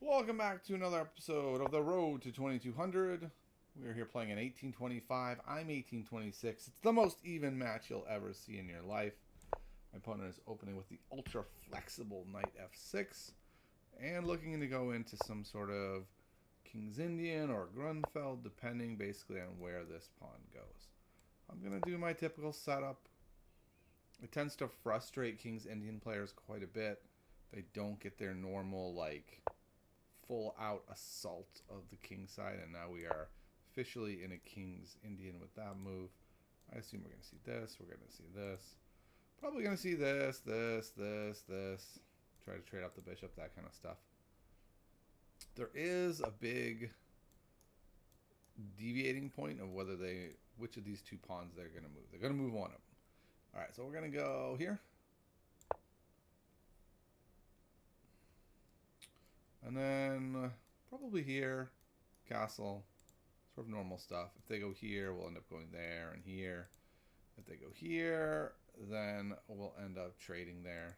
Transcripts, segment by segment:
Welcome back to another episode of The Road to 2200. We are here playing in 1825. I'm 1826. It's the most even match you'll ever see in your life. My opponent is opening with the ultra flexible knight f6 and looking to go into some sort of King's Indian or Grunfeld, depending basically on where this pawn goes. I'm going to do my typical setup. It tends to frustrate King's Indian players quite a bit. They don't get their normal, full out assault of the king side, and now we are officially in a King's Indian with that move. I assume we're going to see this, we're going to see this. Probably going to see this. Try to trade out the bishop, that kind of stuff. There is a big deviating point of which of these two pawns they're going to move. They're going to move one of them. Alright, so we're going to go here. And then probably here, castle, sort of normal stuff. If they go here, we'll end up going there and here. If they go here, then we'll end up trading there.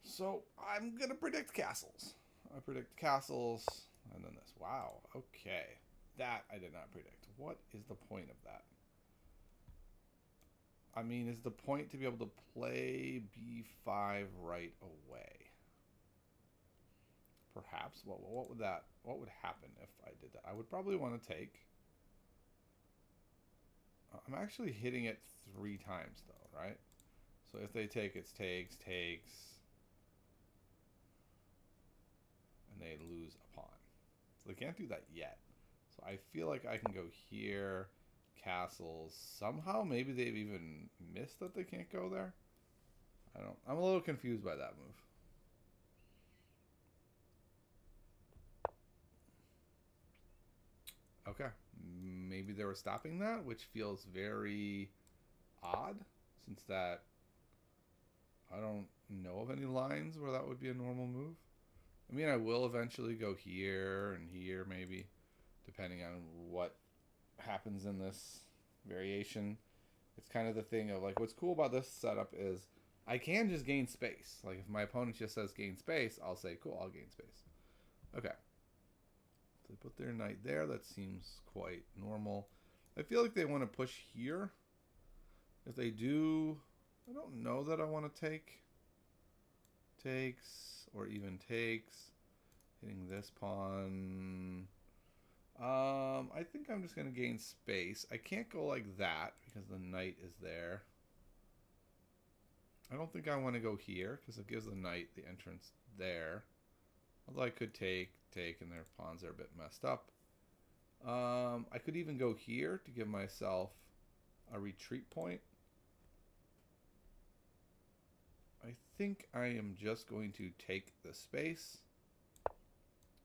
So I'm going to predict castles. I predict castles, and then this. Wow, okay. That I did not predict. What is the point of that? I mean, is the point to be able to play b5 right away? Perhaps. What would happen if I did that? I would probably want to take. I'm actually hitting it 3 times though, right? So if they take, it's takes, and they lose a pawn. So they can't do that yet. So I feel like I can go here, castles. Somehow, maybe they've even missed that they can't go there. I'm a little confused by that move. Okay, maybe they were stopping that, which feels very odd, since that I don't know of any lines where that would be a normal move. I mean, I will eventually go here and here, maybe, depending on what happens in this variation. It's kind of the thing of, what's cool about this setup is I can just gain space. Like, if my opponent just says gain space, I'll say, cool, I'll gain space. Okay. So they put their knight there. That seems quite normal. I feel like they want to push here. If they do, I don't know that I want to take. Takes, or even takes. Hitting this pawn. I think I'm just going to gain space. I can't go like that because the knight is there. I don't think I want to go here because it gives the knight the entrance there. Although I could take, and their pawns are a bit messed up. I could even go here to give myself a retreat point. I think I am just going to take the space,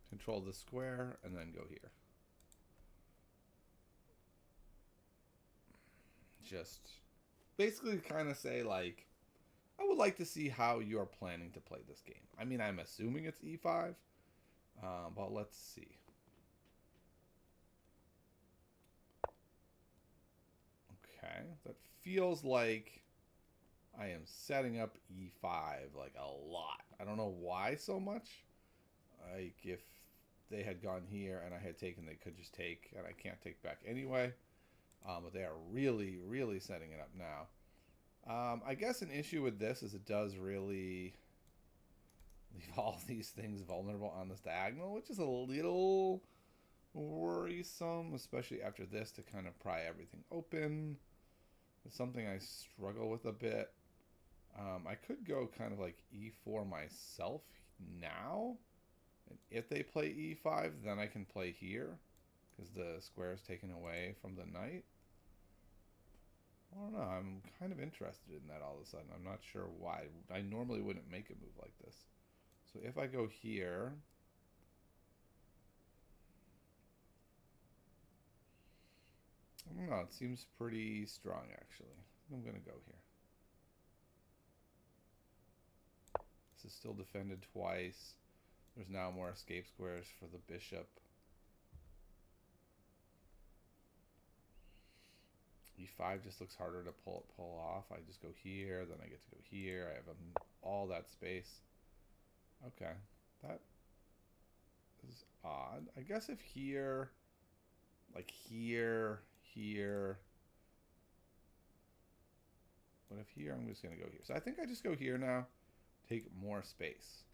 control the square, and then go here. Just basically kind of say, I would like to see how you're planning to play this game. I mean, I'm assuming it's e5, but let's see. Okay, that feels like I am setting up e5 a lot. I don't know why so much. If they had gone here and I had taken, they could just take, and I can't take back anyway. But they are really, really setting it up now. I guess an issue with this is it does really leave all these things vulnerable on this diagonal, which is a little worrisome, especially after this, to kind of pry everything open. It's something I struggle with a bit. I could go kind of like e4 myself now. And if they play e5, then I can play here because the square is taken away from the knight. I don't know. I'm kind of interested in that all of a sudden. I'm not sure why. I normally wouldn't make a move like this. So if I go here, I don't know. It seems pretty strong, actually. I'm going to go here. This is still defended twice. There's now more escape squares for the bishop. E5 just looks harder to pull off. I just go here, then I get to go here. I have all that space. Okay, that is odd. I guess if here, like here. But if here, I'm just going to go here. So I think I just go here now, take more space.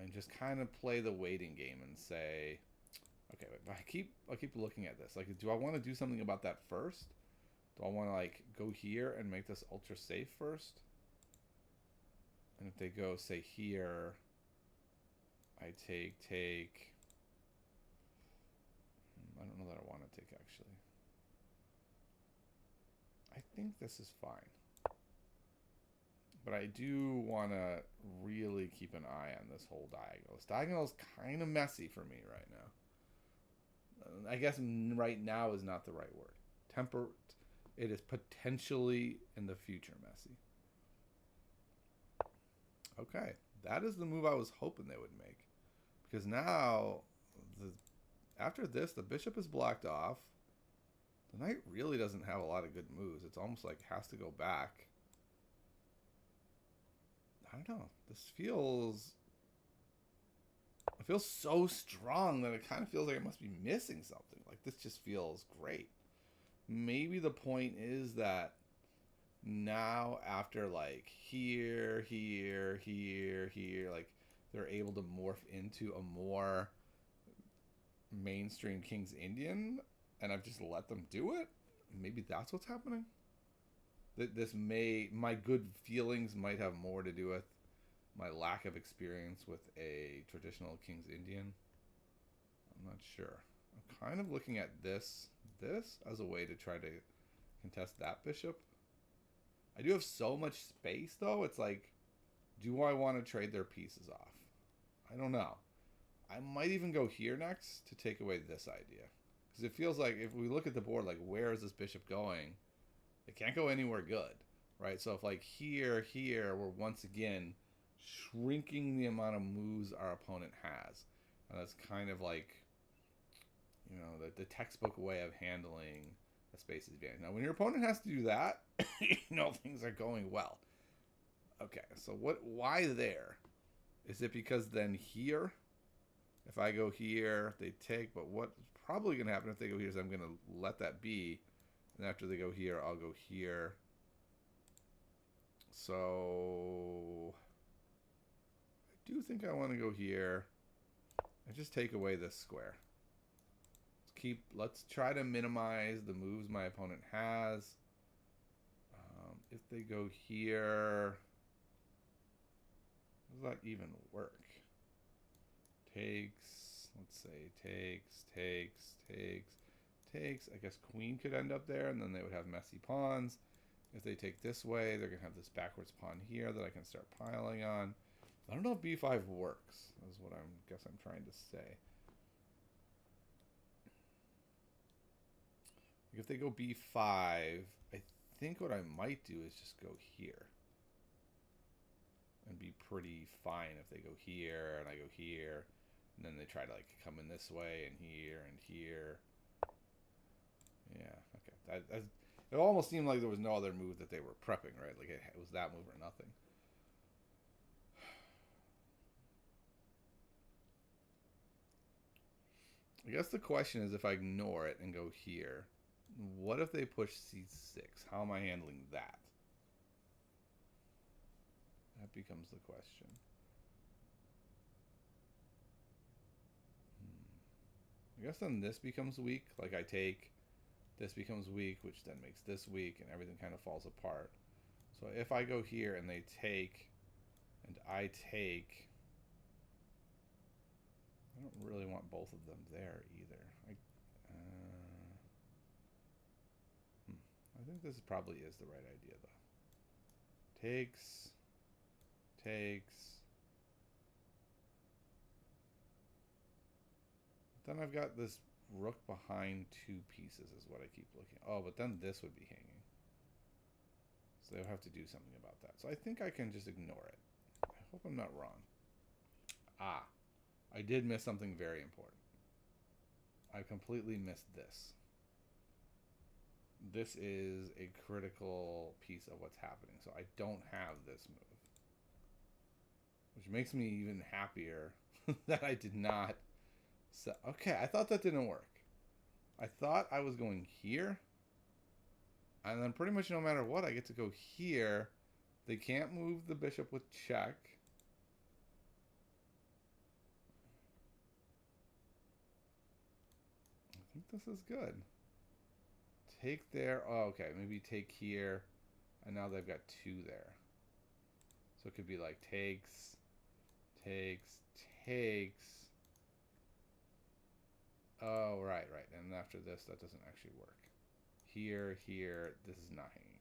And just kind of play the waiting game and say, okay, but I keep looking at this. Like, do I want to do something about that first? Do I want to, like, go here and make this ultra safe first? And if they go, say, here, I take... I don't know that I want to take, actually. I think this is fine. But I do want to really keep an eye on this whole diagonal. This diagonal is kind of messy for me right now. I guess right now is not the right word. It is potentially in the future messy. Okay, that is the move I was hoping they would make. Because now, after this, the bishop is blocked off. The knight really doesn't have a lot of good moves. It's almost like it has to go back. I don't know. This feels... It feels so strong that it kind of feels like it must be missing something. Like, this just feels great. Maybe the point is that now after, like, here, like, they're able to morph into a more mainstream King's Indian, and I've just let them do it. Maybe that's what's happening. My good feelings might have more to do with my lack of experience with a traditional King's Indian. I'm not sure. I'm kind of looking at this as a way to try to contest that bishop. I do have so much space, though. It's like, do I want to trade their pieces off? I don't know. I might even go here next to take away this idea. Because it feels like if we look at the board, like, where is this bishop going? It can't go anywhere good, right? So if, like, here, we're once again shrinking the amount of moves our opponent has. And that's kind of like, you know, the textbook way of handling a space advantage. Now, when your opponent has to do that, you know things are going well. Okay, so why there? Is it because then here, if I go here, they take, but what's probably going to happen if they go here is I'm going to let that be. And after they go here, I'll go here. So I do think I want to go here and just take away this square. Let's try to minimize the moves my opponent has. If they go here, does that even work? Takes, let's say, takes. I guess queen could end up there, and then they would have messy pawns. If they take this way, they're going to have this backwards pawn here that I can start piling on. I don't know if b5 works, is what I'm trying to say. If they go b5, I think what I might do is just go here. And be pretty fine if they go here, and I go here. And then they try to, like, come in this way, and here, and here. Yeah, okay. It almost seemed like there was no other move that they were prepping, right? Like, it was that move or nothing. I guess the question is, if I ignore it and go here, what if they push c6? How am I handling that? That becomes the question. I guess then this becomes weak. Like, I take, this becomes weak, which then makes this weak, and everything kind of falls apart. So if I go here and they take, and I take, I don't really want both of them there either. I think this probably is the right idea, though. Takes. Then I've got this rook behind two pieces is what I keep looking at. Oh, but then this would be hanging. So they'll have to do something about that. So I think I can just ignore it. I hope I'm not wrong. Ah, I did miss something very important. I completely missed this. this is a critical piece of what's happening. So I don't have this move, which makes me even happier that I did not. Okay, I thought that didn't work. I thought I was going here, and then pretty much no matter what, I get to go here. They can't move the bishop with check. I think this is good. Take there. Oh, okay, maybe take here, and now they've got two there. So it could be like takes, takes, takes. Oh, right. And after this, that doesn't actually work. Here, here, this is not hanging.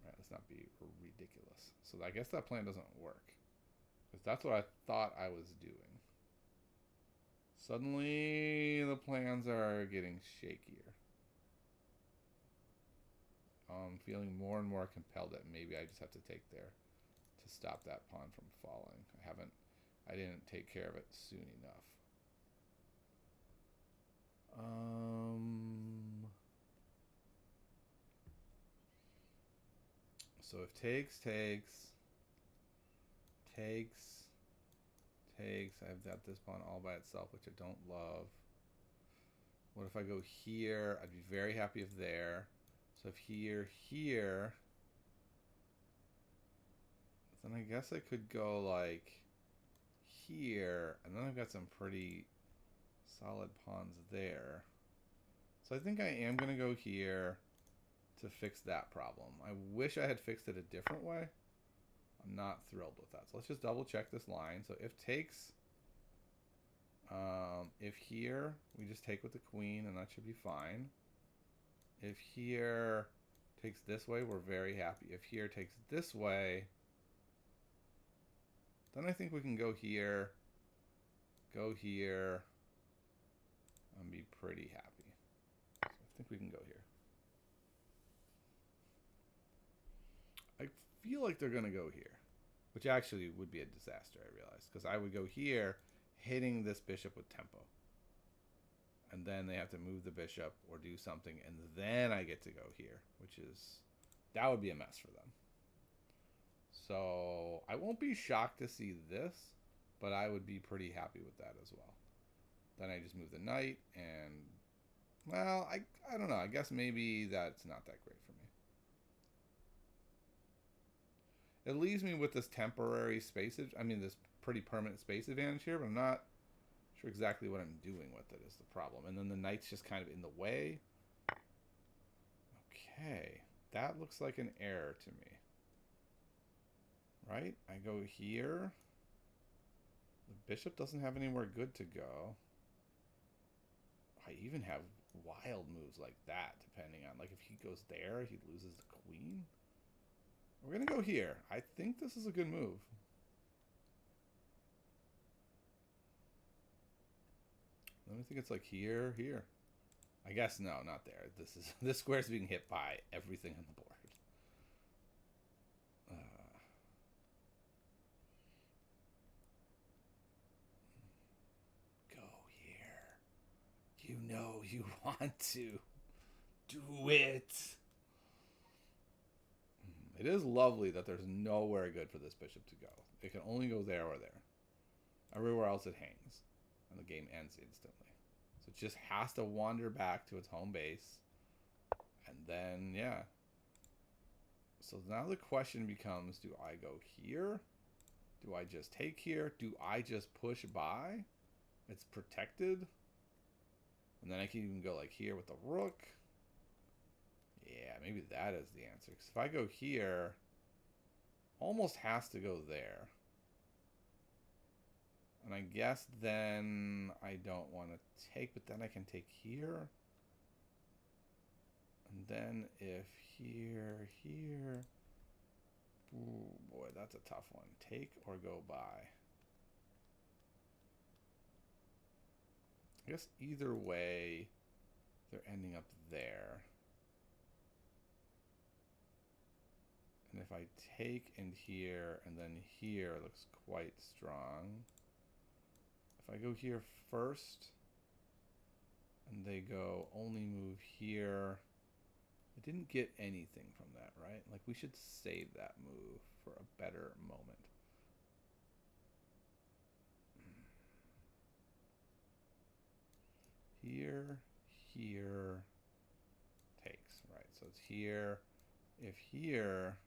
Right, let's not be ridiculous. So I guess that plan doesn't work. Because that's what I thought I was doing. Suddenly, the plans are getting shakier. I'm feeling more and more compelled that maybe I just have to take there to stop that pawn from falling. I didn't take care of it soon enough. So if takes, I've got this pawn all by itself, which I don't love. What if I go here? I'd be very happy if there. So if here, then I guess I could go like here, and then I've got some pretty solid pawns there. So I think I am going to go here to fix that problem. I wish I had fixed it a different way. I'm not thrilled with that. So let's just double check this line. So if takes, if here, we just take with the queen, and that should be fine. If here takes this way, we're very happy. If here takes this way, then I think we can go here, and be pretty happy. So I think we can go here. I feel like they're going to go here, which actually would be a disaster, I realized, because I would go here, hitting this bishop with tempo. And then they have to move the bishop or do something, and then I get to go here, which is, that would be a mess for them. So I won't be shocked to see this, but I would be pretty happy with that as well. Then I just move the knight, and, well, I don't know. I guess maybe that's not that great for me. It leaves me with this temporary space, this pretty permanent space advantage here, but I'm not sure exactly what I'm doing with it is the problem. And then the knight's just kind of in the way. Okay, that looks like an error to me. Right? I go here. The bishop doesn't have anywhere good to go. I even have wild moves like that, depending on, like, if he goes there, he loses the queen. We're going to go here. I think this is a good move. Let me think it's like here. I guess no, not there. This square's being hit by everything on the board. Go here. You know you want to. Do it. It is lovely that there's nowhere good for this bishop to go. It can only go there or there. Everywhere else it hangs. And the game ends instantly. So it just has to wander back to its home base. And then, yeah. So now the question becomes, do I go here? Do I just take here? Do I just push by? It's protected. And then I can even go like here with the rook. Yeah, maybe that is the answer. Because if I go here, almost has to go there. And I guess then I don't want to take, but then I can take here. And then if here. Ooh, boy, that's a tough one. Take or go by. I guess either way, they're ending up there. And if I take and here, and then here looks quite strong. If I go here first, and they go only move here, I didn't get anything from that, right? Like, we should save that move for a better moment. Here, here, takes, right? So it's here. If here,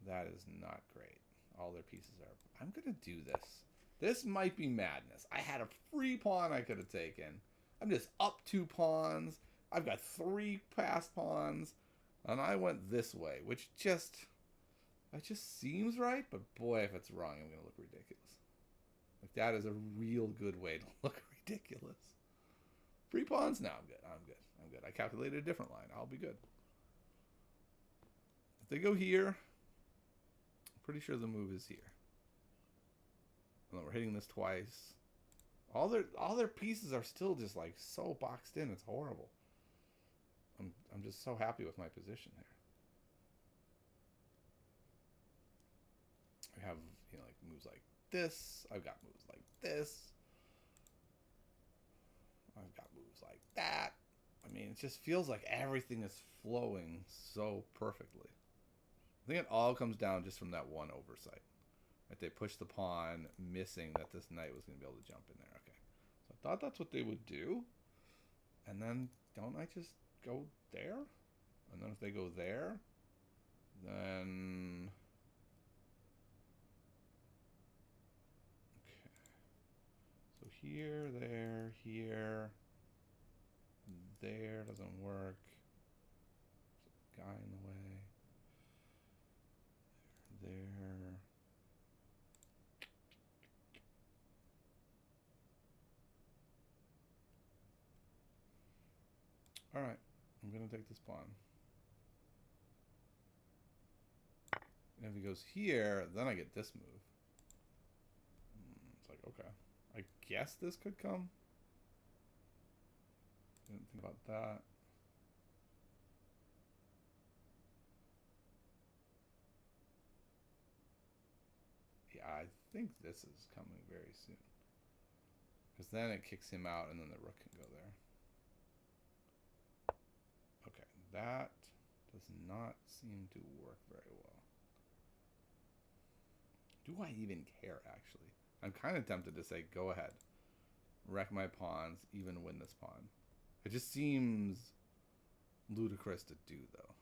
that is not great. All their pieces are... I'm going to do this. This might be madness. I had a free pawn I could have taken. I'm just up 2 pawns. I've got 3 passed pawns. And I went this way, which just... It just seems right, but boy, if it's wrong, I'm going to look ridiculous. Like, that is a real good way to look ridiculous. 3 pawns? No, I'm good. I'm good. I'm good. I calculated a different line. I'll be good. If they go here, I'm pretty sure the move is here. And then we're hitting this twice. All their pieces are still just like so boxed in. It's horrible. I'm just so happy with my position here. I have, you know, like moves like this. I've got moves like this. I've got moves like that. I mean, it just feels like everything is flowing so perfectly. I think it all comes down just from that one oversight. Right? They pushed the pawn, missing that this knight was going to be able to jump in there. Okay. So I thought that's what they would do. And then don't I just go there? And then if they go there, then... Okay. So here, there, here. There doesn't work. There's a guy in the way. There. All right, I'm gonna take this pawn. And if he goes here, then I get this move. It's like, okay, I guess this could come. Didn't think about that. Yeah, I think this is coming very soon. Because then it kicks him out and then the rook can go there. Okay, that does not seem to work very well. Do I even care, actually? I'm kind of tempted to say, go ahead. Wreck my pawns, even win this pawn. It just seems ludicrous to do, though.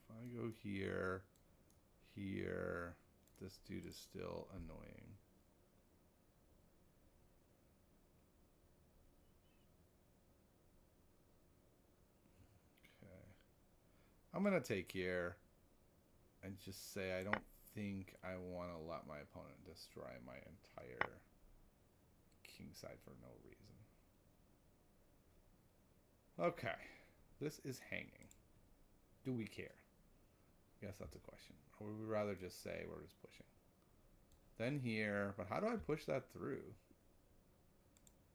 If I go here, here, this dude is still annoying. Okay. I'm going to take here and just say I don't think I want to let my opponent destroy my entire kingside for no reason. Okay. This is hanging. Do we care? I guess that's a question. Or would we rather just say we're just pushing? Then here, but how do I push that through?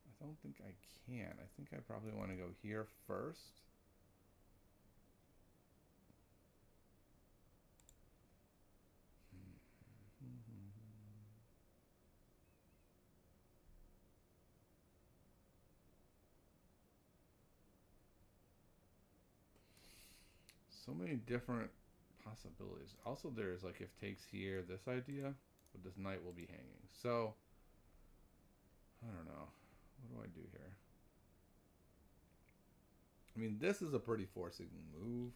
I don't think I can. I think I probably want to go here first. So many different possibilities. Also, there's like if takes here, this idea, but this knight will be hanging. So, I don't know. What do I do here? I mean, this is a pretty forcing move.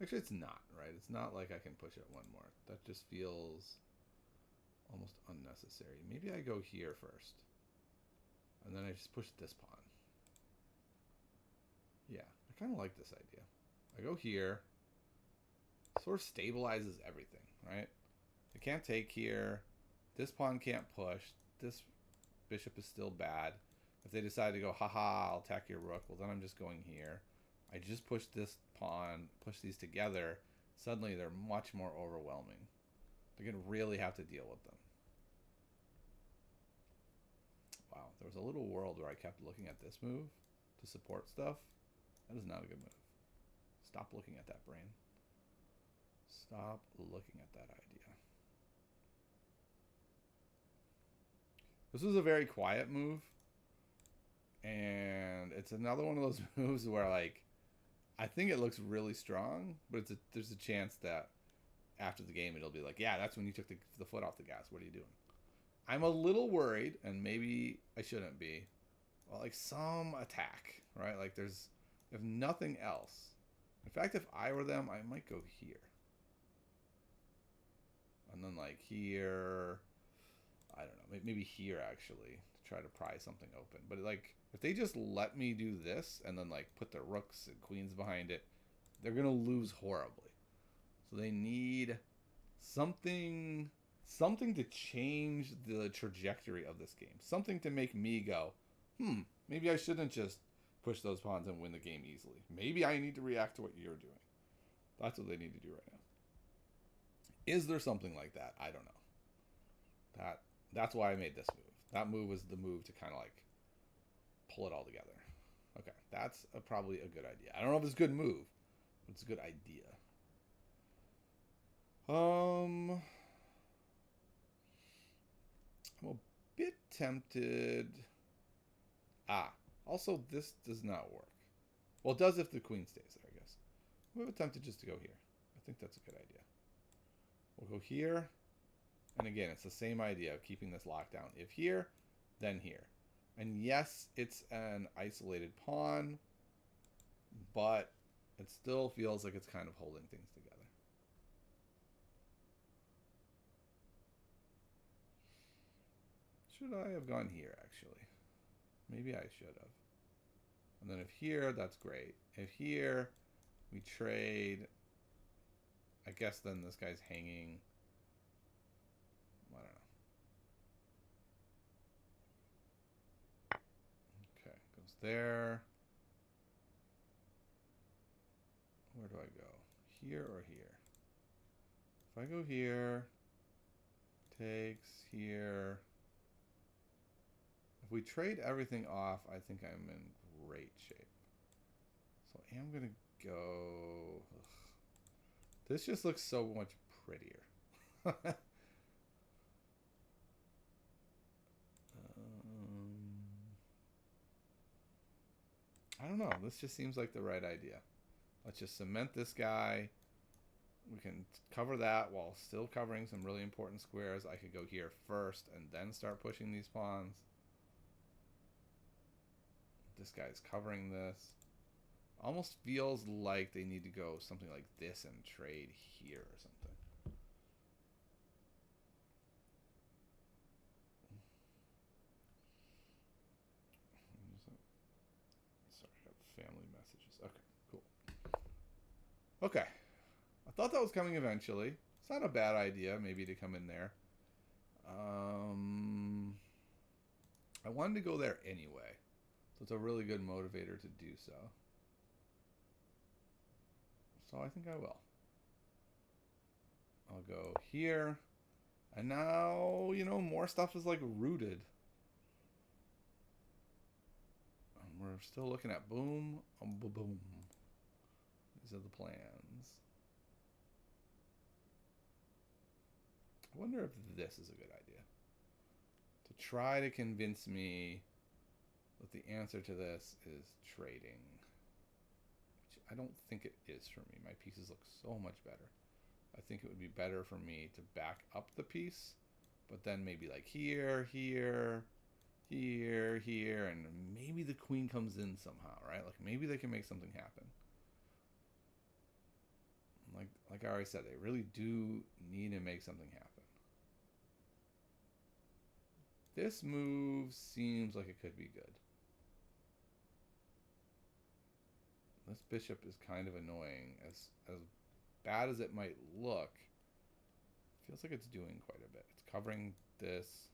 Actually, it's not, right? It's not like I can push it one more. That just feels almost unnecessary. Maybe I go here first. And then I just push this pawn. Yeah, I kind of like this idea. I go here. Sort of stabilizes everything, right? I can't take here. This pawn can't push. This bishop is still bad. If they decide to go, haha, I'll attack your rook, well, then I'm just going here. I just push this pawn, push these together. Suddenly, they're much more overwhelming. They're going to really have to deal with them. Wow, there was a little world where I kept looking at this move to support stuff. That is not a good move. Stop looking at that, brain. Stop looking at that idea. This was a very quiet move. And it's another one of those moves where, like, I think it looks really strong, but there's a chance that after the game it'll be like, yeah, that's when you took the foot off the gas. What are you doing? I'm a little worried, and maybe I shouldn't be. Well, like some attack, right? Like if nothing else. In fact, if I were them, I might go here. And then like here, I don't know, maybe here actually to try to pry something open. But like if they just let me do this and then like put the rooks and queens behind it, they're gonna lose horribly. So they need something to change the trajectory of this game. Something to make me go, maybe I shouldn't just push those pawns and win the game easily. Maybe I need to react to what you're doing. That's what they need to do right now. Is there something like that? I don't know. That's why I made this move. That move was the move to kind of like pull it all together. Okay, that's probably a good idea. I don't know if it's a good move, but it's a good idea. I'm a bit tempted. Also this does not work. Well, it does if the queen stays there, I guess. I'm a bit tempted just to go here. I think that's a good idea. We'll go here. And again, it's the same idea of keeping this locked down. If here, then here. And yes, it's an isolated pawn, but it still feels like it's kind of holding things together. Should I have gone here, actually? Maybe I should have. And then if here, that's great. If here, we trade, I guess then this guy's hanging. I don't know. Okay, goes there. Where do I go? Here or here? If I go here, takes here. If we trade everything off, I think I'm in great shape. So I am going to go... Ugh. This just looks so much prettier. I don't know. This just seems like the right idea. Let's just cement this guy. We can cover that while still covering some really important squares. I could go here first and then start pushing these pawns. This guy's covering this. Almost feels like they need to go something like this and trade here or something. Sorry, I got family messages. Okay, cool. Okay. I thought that was coming eventually. It's not a bad idea, maybe, to come in there. I wanted to go there anyway. So it's a really good motivator to do so. So I think I will. I'll go here. And now, you know, more stuff is like rooted. And we're still looking at boom, boom, boom. These are the plans. I wonder if this is a good idea. To try to convince me that the answer to this is trading. Which I don't think it is for me. My pieces look so much better. I think it would be better for me to back up the piece, but then maybe like here, here, here, here, and maybe the queen comes in somehow, right? Like maybe they can make something happen. Like I already said, they really do need to make something happen. This move seems like it could be good. This bishop is kind of annoying. As bad as it might look, it feels like it's doing quite a bit. It's covering this.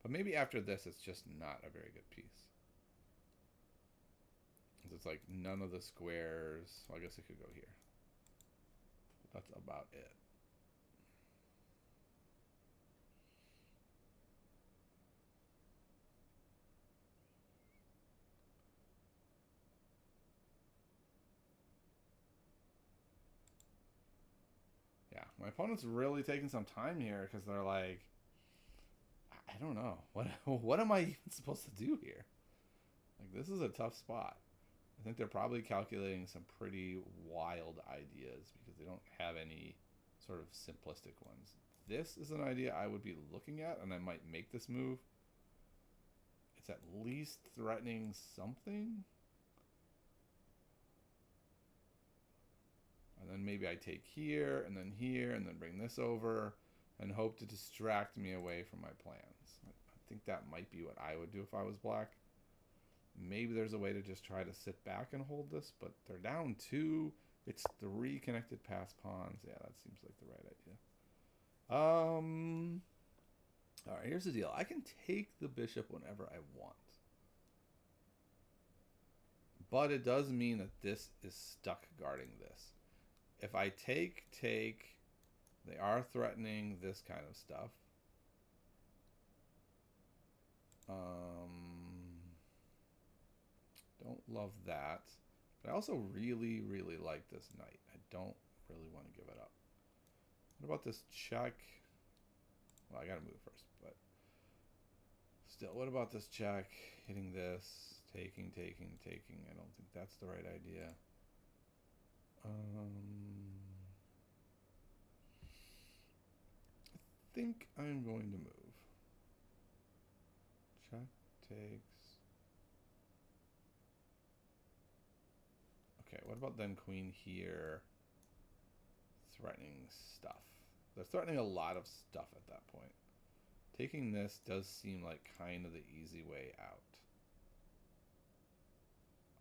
But maybe after this, it's just not a very good piece. It's like none of the squares. Well, I guess it could go here. But that's about it. Yeah, my opponent's really taking some time here because they're like, I don't know. What am I even supposed to do here? Like, this is a tough spot. I think they're probably calculating some pretty wild ideas because they don't have any sort of simplistic ones. This is an idea I would be looking at, and I might make this move. It's at least threatening something. And then maybe I take here, and then bring this over, and hope to distract me away from my plans. I think that might be what I would do if I was black. Maybe there's a way to just try to sit back and hold this, but they're down 2. It's 3 connected pass pawns. Yeah, that seems like the right idea. All right, here's the deal. I can take the bishop whenever I want. But it does mean that this is stuck guarding this. If I take, they are threatening this kind of stuff. Don't love that. But I also really, really like this knight. I don't really want to give it up. What about this check? Well, I gotta move first, but still, what about this check? Hitting this, taking. I don't think that's the right idea. I think I'm going to move. Check, takes. Okay, what about then queen here? Threatening stuff. They're threatening a lot of stuff at that point. Taking this does seem like kind of the easy way out.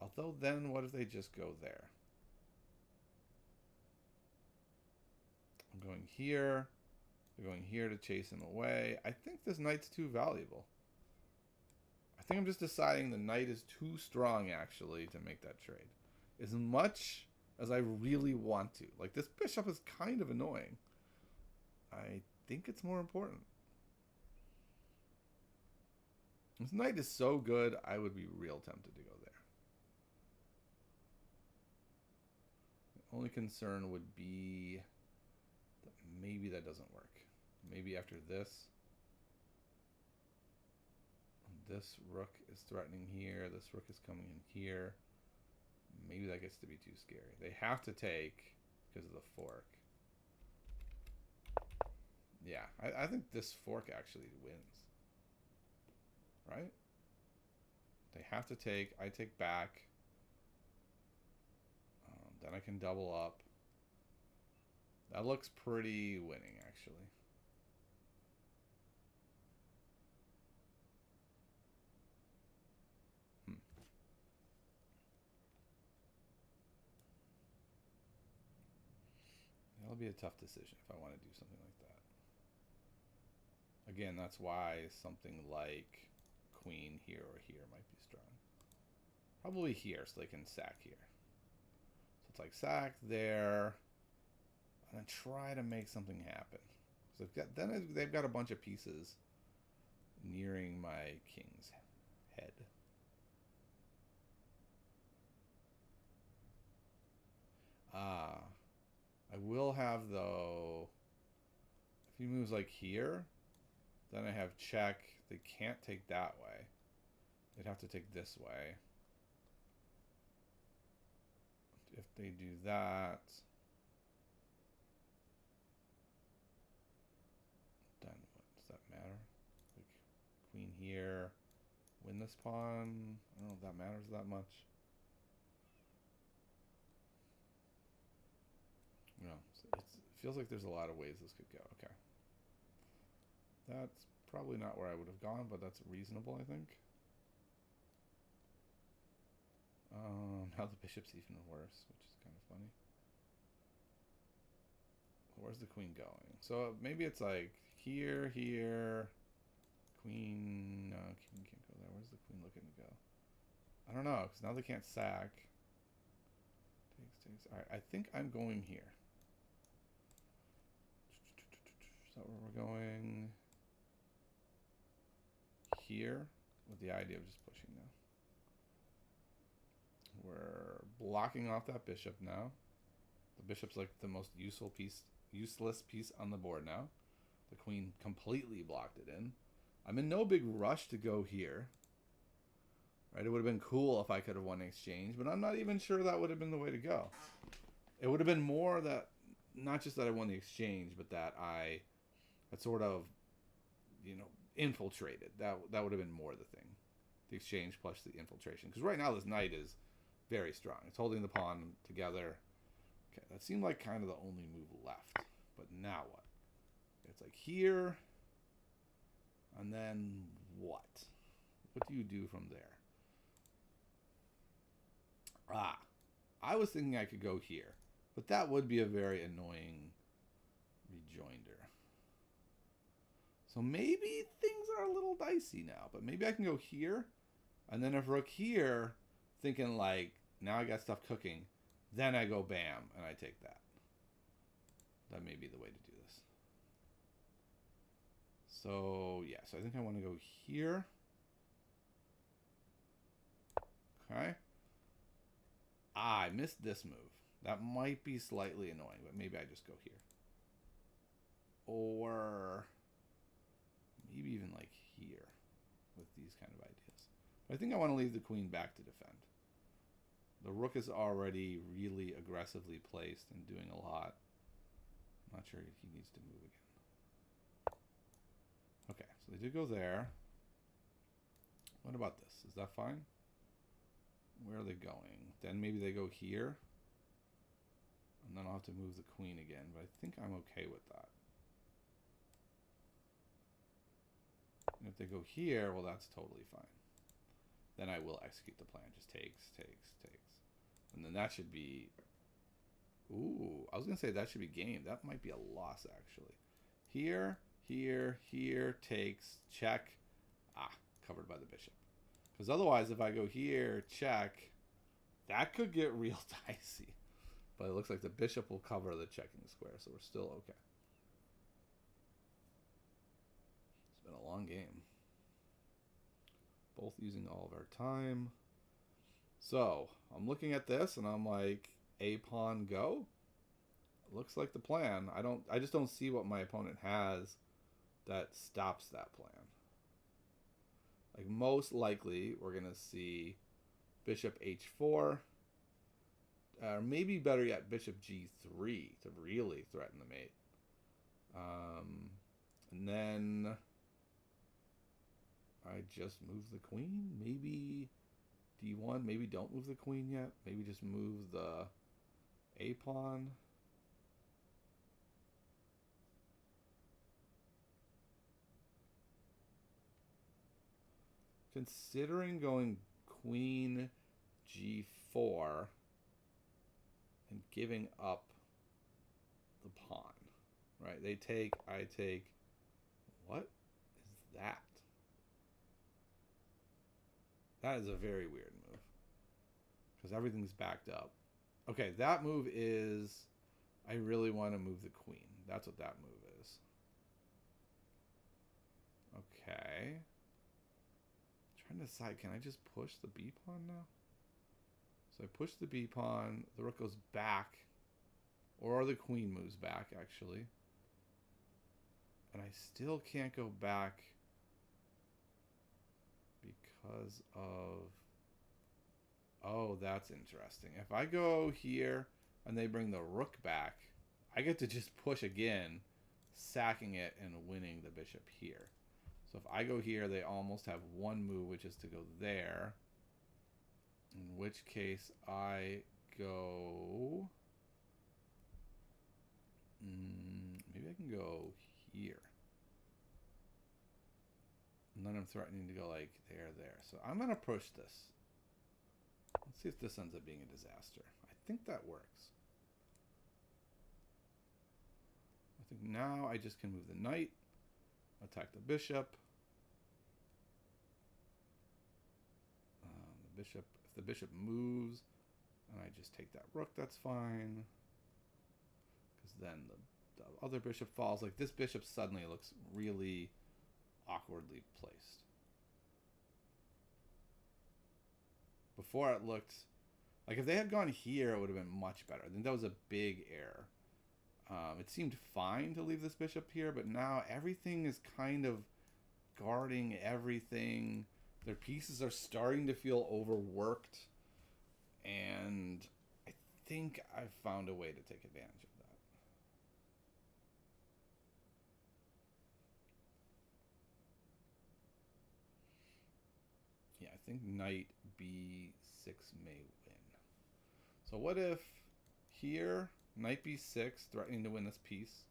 Although then, what if they just go there? I'm going here. They're going here to chase him away. I think this knight's too valuable. I think I'm just deciding the knight is too strong, actually, to make that trade. As much as I really want to. Like, this bishop is kind of annoying. I think it's more important. This knight is so good, I would be real tempted to go there. The only concern would be that maybe that doesn't work. Maybe after this rook is threatening here. This rook is coming in here. Maybe that gets to be too scary. They have to take because of the fork. Yeah, I think this fork actually wins. Right? They have to take. I take back. Then I can double up. That looks pretty winning, actually. That'll be a tough decision if I want to do something like that. Again, that's why something like queen here or here might be strong. Probably here, so they can sack here. So it's like sack there, and then try to make something happen. So they've got a bunch of pieces nearing my king's head. I will have, though, if he moves like here, then I have check. They can't take that way. They'd have to take this way. If they do that, then what? Does that matter? Like, queen here, win this pawn. I don't know if that matters that much. No, it feels like there's a lot of ways this could go. Okay. That's probably not where I would have gone, but that's reasonable, I think. Now the bishop's even worse, which is kind of funny. Where's the queen going? So maybe it's like here, queen. No, queen can't go there. Where's the queen looking to go? I don't know, because now they can't sack. Takes. All right, I think I'm going here. Is that where we're going? Here, with the idea of just pushing now. We're blocking off that bishop now. The bishop's like the most useless piece on the board now. The queen completely blocked it in. I'm in no big rush to go here. right? It would have been cool if I could have won the exchange, but I'm not even sure that would have been the way to go. It would have been more that, not just that I won the exchange, but that I had sort of, infiltrated. That would have been more the thing. The exchange plus the infiltration. Because right now this knight is very strong. It's holding the pawn together. Okay, that seemed like kind of the only move left. But now what? It's like here. And then what? What do you do from there? I was thinking I could go here. But that would be a very annoying rejoinder. So maybe things are a little dicey now. But maybe I can go here. And then if rook here, thinking like, now I got stuff cooking. Then I go bam, and I take that. That may be the way to do this. So, yeah. So I think I want to go here. Okay. I missed this move. That might be slightly annoying, but maybe I just go here. Or maybe even like here with these kind of ideas. But I think I want to leave the queen back to defend. The rook is already really aggressively placed and doing a lot. I'm not sure he needs to move again. Okay, so they did go there. What about this? Is that fine? Where are they going? Then maybe they go here. And then I'll have to move the queen again. But I think I'm okay with that. And if they go here, well, that's totally fine. Then I will execute the plan. Just takes. And then that should be... Ooh, I was going to say that should be game. That might be a loss, actually. Here, takes, check. Covered by the bishop. Because otherwise, if I go here, check, that could get real dicey. But it looks like the bishop will cover the checking square, so we're still okay. It's been a long game. Both using all of our time. So, I'm looking at this, and I'm like, a pawn go? Looks like the plan. I just don't see what my opponent has that stops that plan. Like, most likely, we're going to see bishop h4. Or maybe better yet, bishop g3 to really threaten the mate. And then I just move the queen. Maybe d1. Maybe don't move the queen yet. Maybe just move the a pawn. Considering going queen g4 and giving up the pawn, right? They take, I take. What is that? That is a very weird move because everything's backed up. Okay, that move is, I really want to move the queen. That's what that move is. Okay. Trying to decide, can I just push the b pawn now? So I push the b pawn, the rook goes back, or the queen moves back, actually. And I still can't go back because of... Oh, that's interesting. If I go here and they bring the rook back, I get to just push again, sacking it and winning the bishop here. So if I go here, they almost have one move, which is to go there. In which case, I go... maybe I can go here. And then I'm threatening to go like there. So I'm going to push this. Let's see if this ends up being a disaster. I think that works. I think now I just can move the knight, attack the bishop. If the bishop moves and I just take that rook, that's fine. Because then the other bishop falls. Like, this bishop suddenly looks really awkwardly placed. Before it looked like if they had gone here, it would have been much better. I think that was a big error. It seemed fine to leave this bishop here, but now everything is kind of guarding everything. Their pieces are starting to feel overworked, and I think I've found a way to take advantage of that. Yeah, I think knight b6 may win. So what if here, knight b6, threatening to win this piece.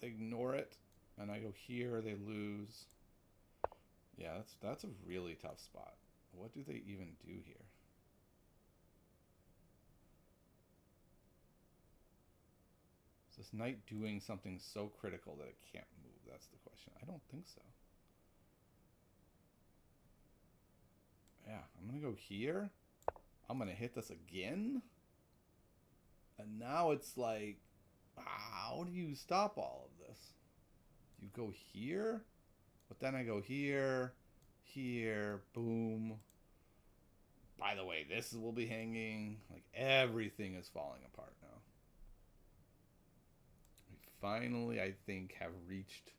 They ignore it, and I go here, they lose. Yeah, that's a really tough spot. What do they even do here? Is this knight doing something so critical that it can't move? That's the question. I don't think so. Yeah, I'm going to go here. I'm going to hit this again. And now it's like, how do you stop all of this? You go here, but then I go here, here, boom. By the way, this will be hanging. Like, everything is falling apart now. We finally, I think, have reached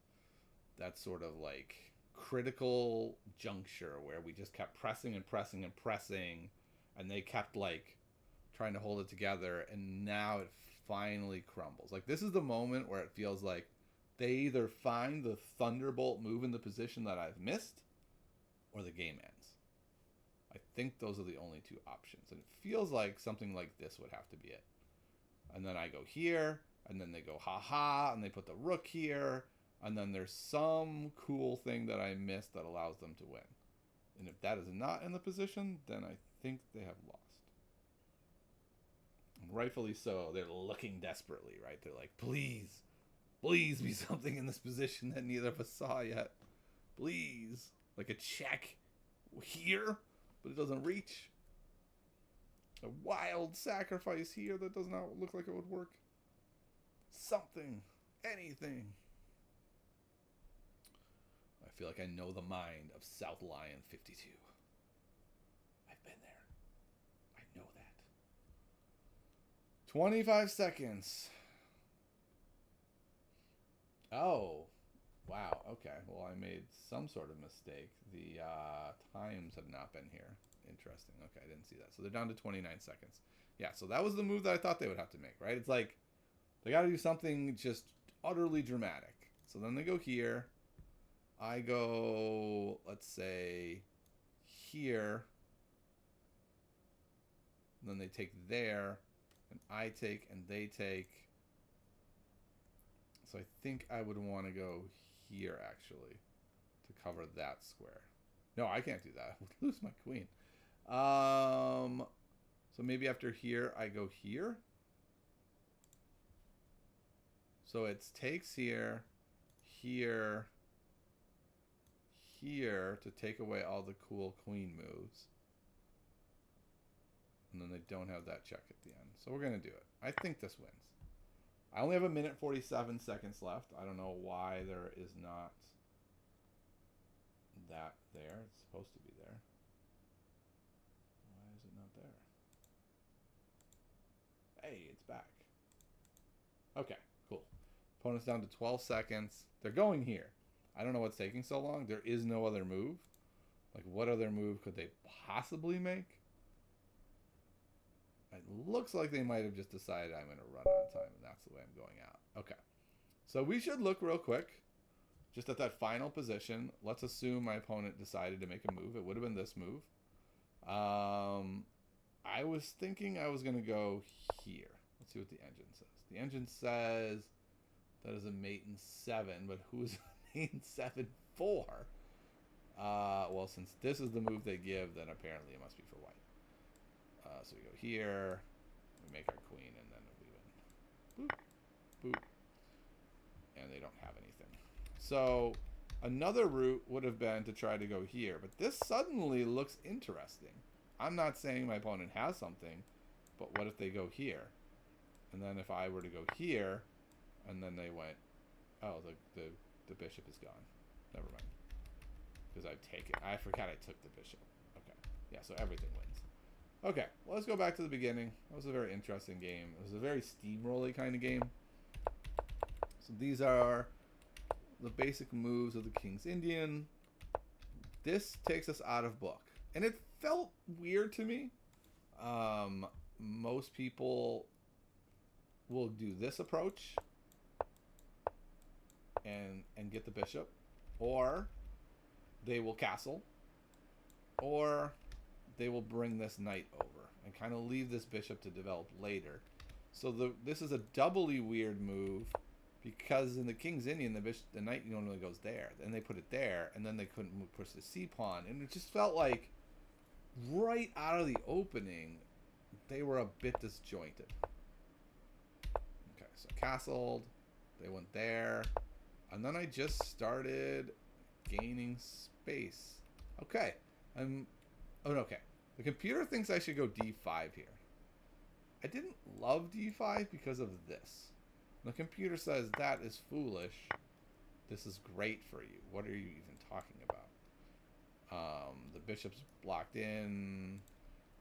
that sort of like critical juncture where we just kept pressing and pressing and pressing, and they kept like trying to hold it together, and now it finally crumbles. Like, this is the moment where it feels like they either find the thunderbolt move in the position that I've missed, or the game ends. I think those are the only two options, and it feels like something like this would have to be it. And then I go here, and then they go haha, and they put the rook here, and then there's some cool thing that I missed that allows them to win. And if that is not in the position, then I think they have lost. And rightfully so. They're looking desperately, right? They're like, please, please be something in this position that neither of us saw yet. Please. Like a check here, but it doesn't reach. A wild sacrifice here that does not look like it would work. Something. Anything. I feel like I know the mind of South Lion 52. I've been there. I know that. 25 seconds. Oh. Wow. Okay. Well, I made some sort of mistake. The times have not been here. Interesting. Okay, I didn't see that. So they're down to 29 seconds. Yeah, so that was the move that I thought they would have to make, right? It's like they got to do something just utterly dramatic. So then they go here. I go, let's say, here. And then they take there. And I take and they take. So I think I would want to go here, actually, to cover that square. No, I can't do that. I would lose my queen. So maybe after here, I go here. So it takes here, here, here to take away all the cool queen moves. And then they don't have that check at the end. So we're going to do it. I think this wins. I only have 1 minute 47 seconds left. I don't know why there is not that there. It's supposed to be there. Why is it not there? Hey, it's back. Okay, cool. Opponent's down to 12 seconds. They're going here. I don't know what's taking so long. There is no other move. Like, what other move could they possibly make? It looks like they might have just decided I'm going to run out of time, and that's the way I'm going out. Okay. So we should look real quick, just at that final position. Let's assume my opponent decided to make a move. It would have been this move. I was thinking I was going to go here. Let's see what the engine says. The engine says that is a mate in 7, but who is a mate in 7 for? Well, since this is the move they give, then apparently it must be for white. So we go here, we make our queen, and then we win. Boop, boop. And they don't have anything. So another route would have been to try to go here, but this suddenly looks interesting. I'm not saying my opponent has something, but what if they go here? And then if I were to go here, and then they went, oh, the bishop is gone. Never mind. Because I've taken, I forgot I took the bishop. Okay. Yeah, so everything wins. Okay, well, let's go back to the beginning. That was a very interesting game. It was a very steamroll-y kind of game. So these are the basic moves of the King's Indian. this takes us out of book. And it felt weird to me. Most people will do this approach and get the bishop, or they will castle, or they will bring this knight over and kind of leave this bishop to develop later. So this is a doubly weird move, because in the King's Indian, the knight normally goes there, and they put it there, and then they couldn't push the c pawn, and it just felt like right out of the opening they were a bit disjointed. Okay, so castled, they went there, and then I just started gaining space. Okay, okay. The computer thinks I should go d5 here. I didn't love d5 because of this. The computer says that is foolish. This is great for you. What are you even talking about? The bishop's blocked in.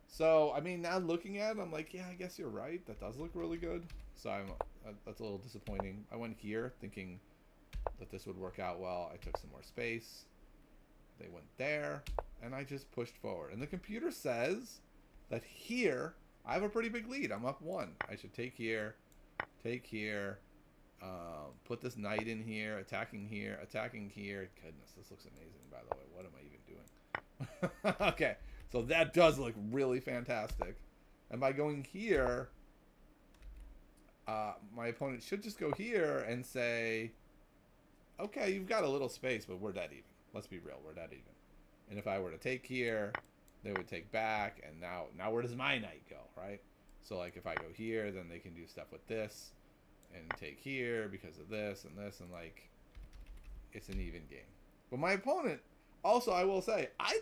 So, I mean, now looking at it, I'm like, yeah, I guess you're right. That does look really good. So that's a little disappointing. I went here thinking that this would work out well. I took some more space. They went there, and I just pushed forward. And the computer says that here, I have a pretty big lead. I'm up 1. I should take here, put this knight in here, attacking here. Goodness, this looks amazing, by the way. What am I even doing? Okay, so that does look really fantastic. And by going here, my opponent should just go here and say, okay, you've got a little space, but we're dead even. Let's be real, we're dead even. And if I were to take here, they would take back, and now where does my knight go, right? So, like, if I go here, then they can do stuff with this and take here because of this, and like, it's an even game. But my opponent, also, I will say, I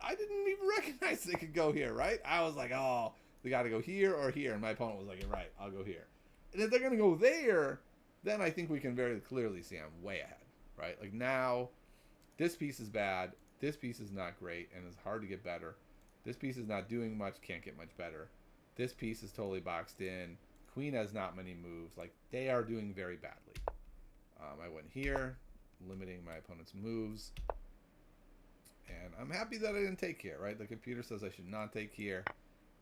didn't even recognize they could go here, right? I was like, oh, they got to go here or here, and my opponent was like, you're right, I'll go here. And if they're going to go there, then I think we can very clearly see I'm way ahead, right? Like, now, this piece is bad, this piece is not great, and it's hard to get better. This piece is not doing much, can't get much better. This piece is totally boxed in. Queen has not many moves. Like, they are doing very badly. I went here, limiting my opponent's moves. And I'm happy that I didn't take here, right? The computer says I should not take here.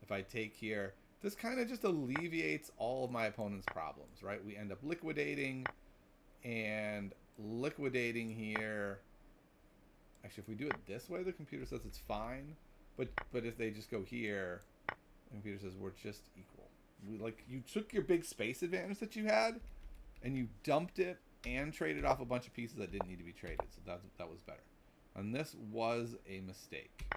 If I take here, this kind of just alleviates all of my opponent's problems, right? We end up liquidating, and liquidating here. Actually, if we do it this way, the computer says it's fine. But if they just go here, the computer says we're just equal. You took your big space advantage that you had, and you dumped it and traded off a bunch of pieces that didn't need to be traded. So that was better. And this was a mistake.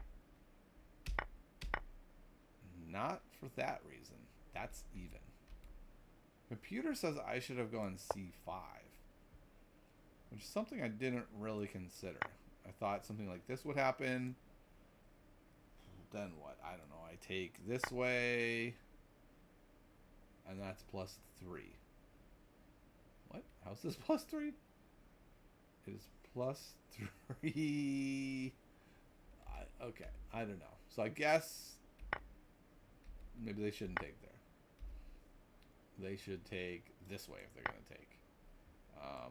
Not for that reason. That's even. Computer says I should have gone c5, which is something I didn't really consider. I thought something like this would happen. Then what? I don't know. I take this way, and that's +3. What? How's this +3? It is +3. Okay, I don't know. So I guess maybe they shouldn't take there. They should take this way if they're going to take.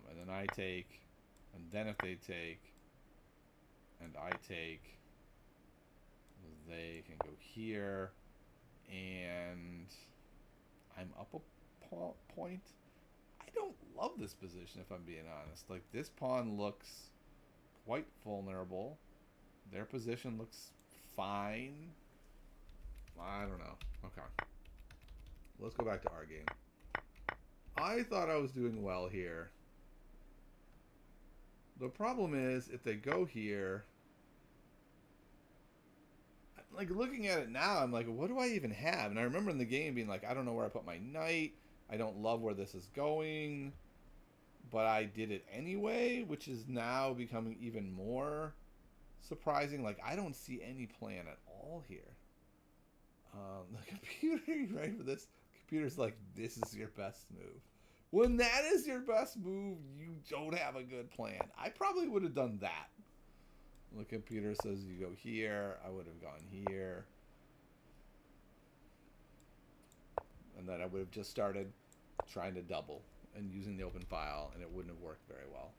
And then I take, and then if they take, and I take, they can go here, and I'm up a point. I don't love this position, if I'm being honest. Like, this pawn looks quite vulnerable. Their position looks fine. I don't know. Okay. Let's go back to our game. I thought I was doing well here. The problem is, if they go here, like, looking at it now, I'm like, what do I even have? And I remember in the game being like, I don't know where I put my knight. I don't love where this is going. But I did it anyway, which is now becoming even more surprising. Like, I don't see any plan at all here. The computer, you ready for this? The computer's like, this is your best move. When that is your best move, you don't have a good plan. I probably would have done that. The computer says you go here. I would have gone here. And then I would have just started trying to double and using the open file, and it wouldn't have worked very well.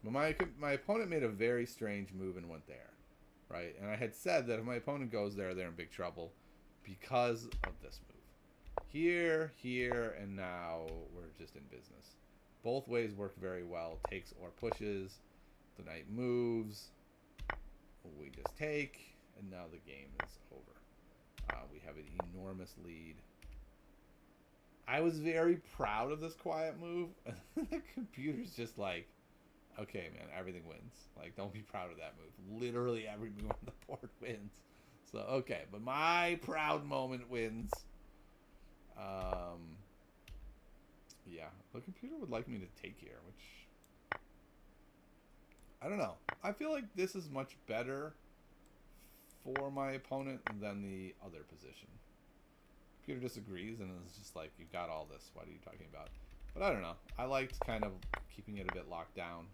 But my opponent made a very strange move and went there, right? And I had said that if my opponent goes there, they're in big trouble because of this move. Here, here, and now we're just in business. Both ways work very well. Takes or pushes. The knight moves. We just take, and now the game is over. We have an enormous lead. I was very proud of this quiet move. The computer's just like, okay, man, everything wins. Like, don't be proud of that move. Literally every move on the board wins. So, okay, but my proud moment wins. Yeah, the computer would like me to take here, which, I don't know. I feel like this is much better for my opponent than the other position. Computer disagrees and is just like, you got all this. What are you talking about? But I don't know. I liked kind of keeping it a bit locked down.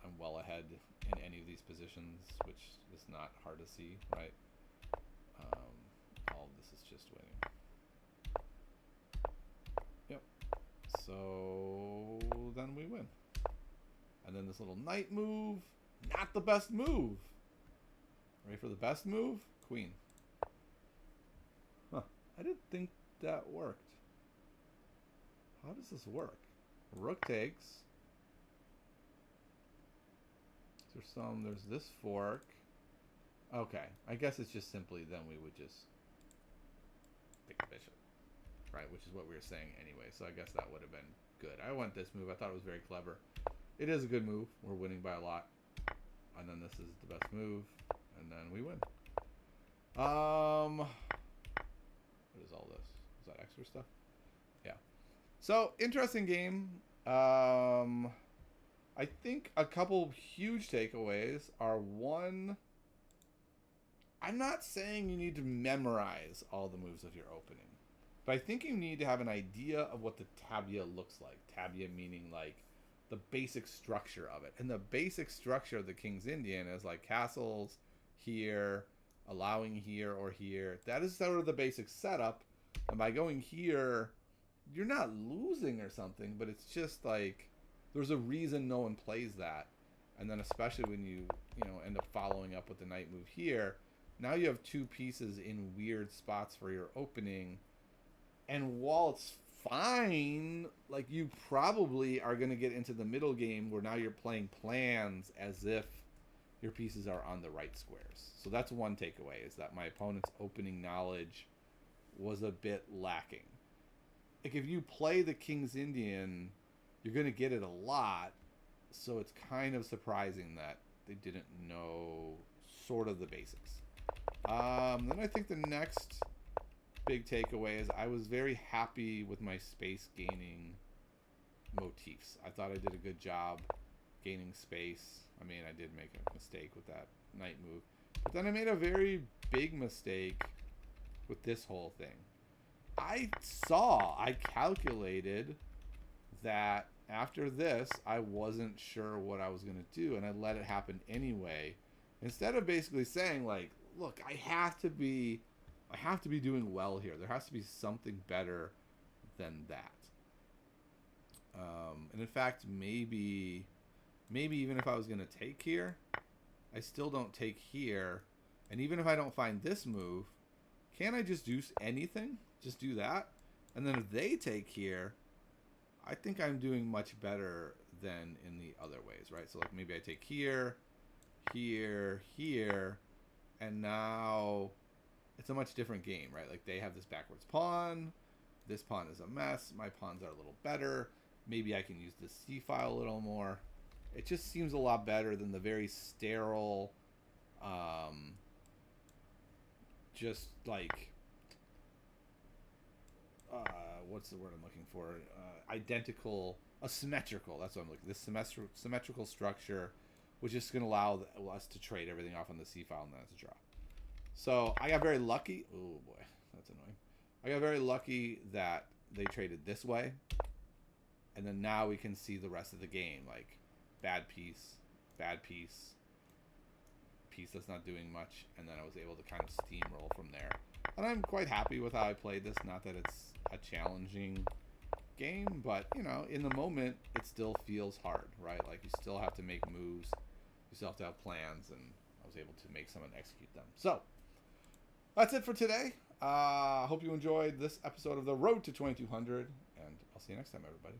I'm well ahead in any of these positions, which is not hard to see, right? All of this is just winning. Yep. So then we win. And then this little knight move. Not the best move. Ready for the best move? Queen. Huh. I didn't think that worked. How does this work? Rook takes. There's this fork. Okay. I guess it's just simply then we would just pick the bishop. Right, which is what we were saying anyway. So I guess that would have been good. I went this move. I thought it was very clever. It is a good move. We're winning by a lot. And then this is the best move. And then we win. What is all this? Is that extra stuff? Yeah. So, interesting game. I think a couple huge takeaways are, one, I'm not saying you need to memorize all the moves of your opening, but I think you need to have an idea of what the tabia looks like. Tabia meaning like the basic structure of it. And the basic structure of the King's Indian is like castles here, allowing here or here. That is sort of the basic setup. And by going here, you're not losing or something, but it's just like there's a reason no one plays that. And then especially when you end up following up with the knight move here, now you have two pieces in weird spots for your opening. And while it's fine, like, you probably are going to get into the middle game where now you're playing plans as if your pieces are on the right squares. So that's one takeaway, is that my opponent's opening knowledge was a bit lacking. Like, if you play the King's Indian, you're going to get it a lot, so it's kind of surprising that they didn't know sort of the basics. Then I think the next big takeaway is I was very happy with my space gaining motifs. I thought I did a good job gaining space. I mean, I did make a mistake with that knight move, but then I made a very big mistake with this whole thing. I calculated that after this, I wasn't sure what I was going to do, and I let it happen anyway. Instead of basically saying, like, look, I have to be doing well here. There has to be something better than that. And in fact, maybe even if I was going to take here, I still don't take here. And even if I don't find this move, can't I just do anything? Just do that? And then if they take here, I think I'm doing much better than in the other ways, right? So like maybe I take here, here, here, and now it's a much different game, right? Like they have this backwards pawn. This pawn is a mess. My pawns are a little better. Maybe I can use this c-file a little more. It just seems a lot better than the very sterile, just like, what's the word I'm looking for? Asymmetrical. That's what I'm looking. This symmetrical structure, which is going to allow us to trade everything off on the c-file, and then it's a draw. So I got very lucky. Oh boy, that's annoying. I got very lucky that they traded this way, and then now we can see the rest of the game. Like bad piece, piece that's not doing much, and then I was able to kind of steamroll from there. And I'm quite happy with how I played this. Not that it's a challenging game, but you know, in the moment, it still feels hard, right? Like you still have to make moves, you still have to have plans, and I was able to make some and execute them. So that's it for today. Hope you enjoyed this episode of The Road to 2200, and I'll see you next time, everybody.